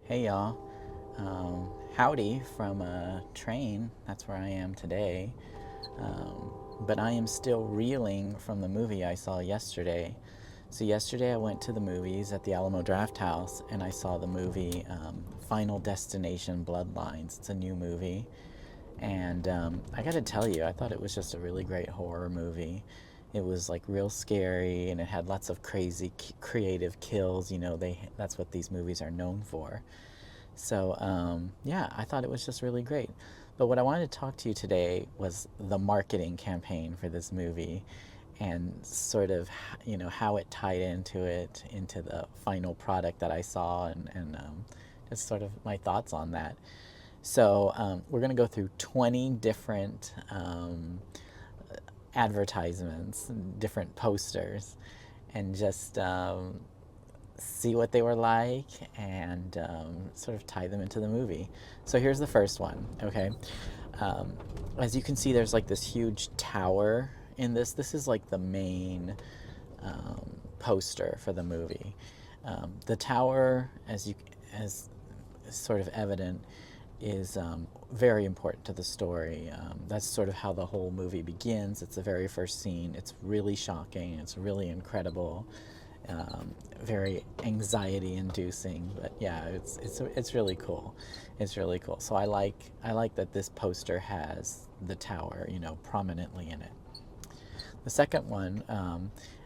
Hey y'all. Howdy from a train. That's where I am today. But I am still reeling from the movie I saw yesterday. So, yesterday I went to the movies at the Alamo Drafthouse and I saw the movie Final Destination Bloodlines. It's a new movie. And I gotta tell you, I thought it was just a really great horror movie. It was like real scary and it had lots of crazy creative kills. That's what these movies are known for. So, yeah, I thought it was just really great. But what I wanted to talk to you today was the marketing campaign for this movie and sort of, how it tied into the final product that I saw and just sort of my thoughts on that. So, we're going to go through 20 different advertisements, different posters, and just see what they were like and sort of tie them into the movie. So here's the first one, okay? Um, as you can see, there's like this huge tower in this. This is like the main poster for the movie. The tower, as sort of evident, is very important to the story. That's sort of how the whole movie begins. It's the very first scene. It's really shocking. It's really incredible. Very anxiety-inducing, but yeah, it's really cool. It's really cool. So I like that this poster has the tower, prominently in it. The second one,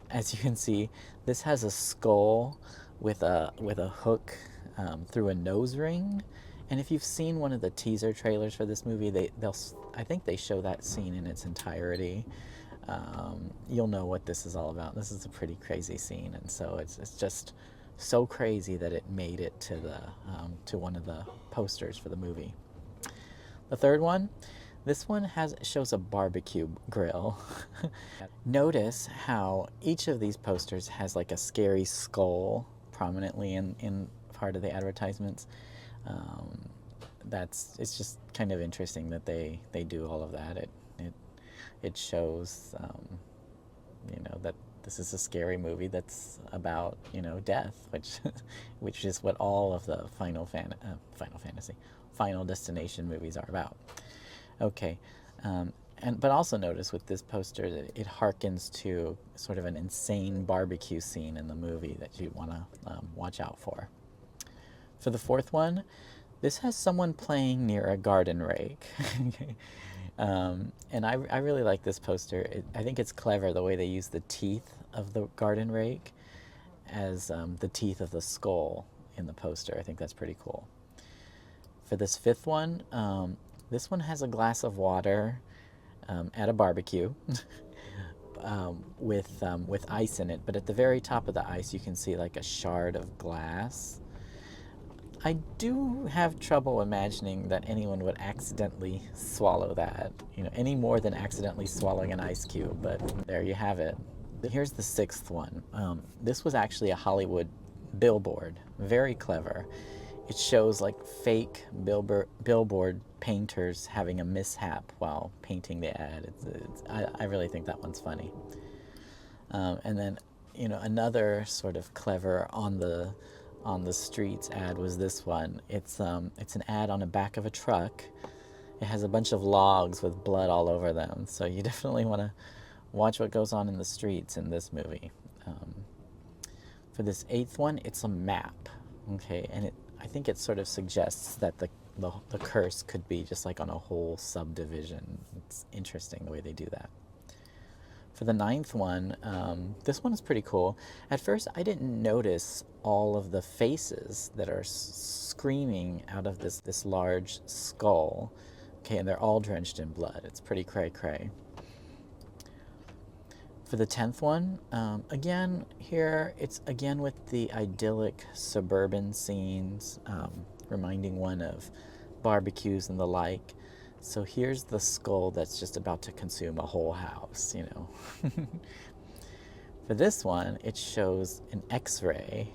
as you can see, this has a skull with a hook through a nose ring. And if you've seen one of the teaser trailers for this movie, I think they show that scene in its entirety. You'll know what this is all about. This is a pretty crazy scene, and so it's just so crazy that it made it to one of the posters for the movie. The third one, this one shows a barbecue grill. Notice how each of these posters has like a scary skull prominently in part of the advertisements. It's just kind of interesting that they do all of that. It shows that this is a scary movie that's about death, which is what all of the Final Destination movies are about. Okay, but also notice with this poster that it harkens to sort of an insane barbecue scene in the movie that you want to watch out for. For the fourth one, this has someone playing near a garden rake. And I really like this poster. I think it's clever the way they use the teeth of the garden rake as the teeth of the skull in the poster. I think that's pretty cool. For this fifth one, this one has a glass of water at a barbecue with ice in it. But at the very top of the ice, you can see like a shard of glass. I do have trouble imagining that anyone would accidentally swallow that, any more than accidentally swallowing an ice cube, but there you have it. Here's the sixth one. This was actually a Hollywood billboard. Very clever. It shows like fake billboard painters having a mishap while painting the ad. I really think that one's funny. And then, another sort of clever on the streets ad was this one. It's an ad on the back of a truck. It has a bunch of logs with blood all over them. So you definitely want to watch what goes on in the streets in this movie. For this eighth one, it's a map. Okay, and I think it sort of suggests that the curse could be just like on a whole subdivision. It's interesting the way they do that. For the ninth one, this one is pretty cool. At first, I didn't notice all of the faces that are screaming out of this large skull. Okay, and they're all drenched in blood. It's pretty cray-cray. For the 10th one, again, here, it's again with the idyllic suburban scenes, reminding one of barbecues and the like. So here's the skull that's just about to consume a whole house, For this one, it shows an X-ray,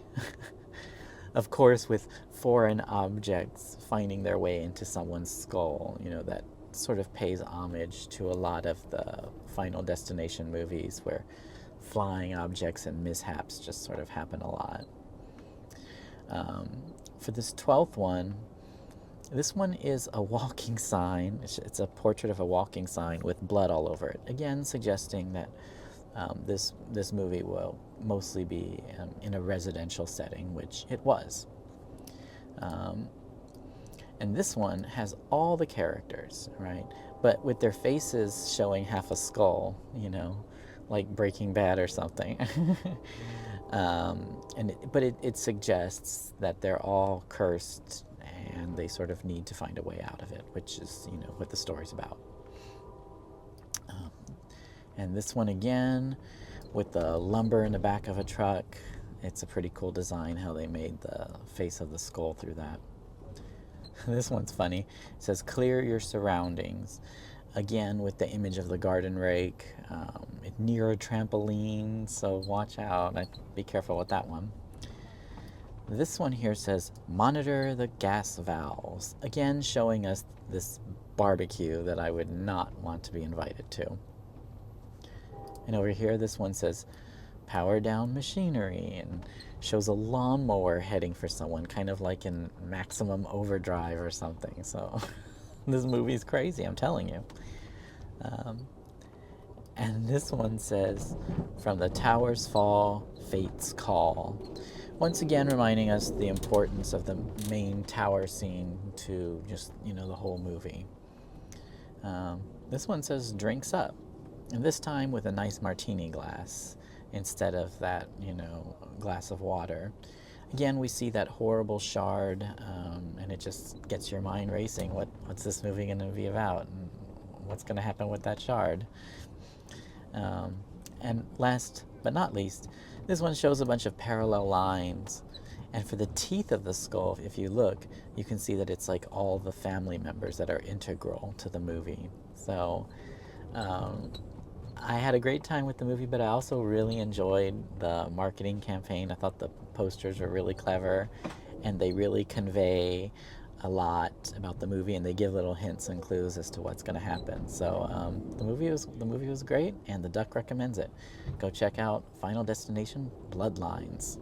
of course, with foreign objects finding their way into someone's skull. That sort of pays homage to a lot of the Final Destination movies where flying objects and mishaps just sort of happen a lot. For this 12th one, this one is a walking sign. It's a portrait of a walking sign with blood all over it. Again, suggesting that this movie will mostly be in a residential setting, which it was. And this one has all the characters, right? But with their faces showing half a skull, you know, like Breaking Bad or something. But it suggests that they're all cursed and they sort of need to find a way out of it, which is, you know, what the story's about. And this one again, with the lumber in the back of a truck. It's a pretty cool design how they made the face of the skull through that. This one's funny. It says, clear your surroundings. Again, with the image of the garden rake. Near a trampoline, so watch out. Be careful with that one. This one here says, monitor the gas valves. Again, showing us this barbecue that I would not want to be invited to. And over here, this one says, power down machinery, and shows a lawnmower heading for someone, kind of like in Maximum Overdrive or something. So this movie's crazy, I'm telling you. And this one says, from the towers fall, fate's call. Once again, reminding us the importance of the main tower scene to just, you know, the whole movie. This one says, drinks up. And this time with a nice martini glass instead of that, you know, glass of water. Again, we see that horrible shard, and it just gets your mind racing. What's this movie going to be about? And what's going to happen with that shard? And last but not least, this one shows a bunch of parallel lines. And for the teeth of the skull, if you look, you can see that it's like all the family members that are integral to the movie. So I had a great time with the movie, but I also really enjoyed the marketing campaign. I thought the posters were really clever, and they really convey a lot about the movie, and they give little hints and clues as to what's going to happen. So the movie was great, and the Duck recommends it. Go check out Final Destination: Bloodlines.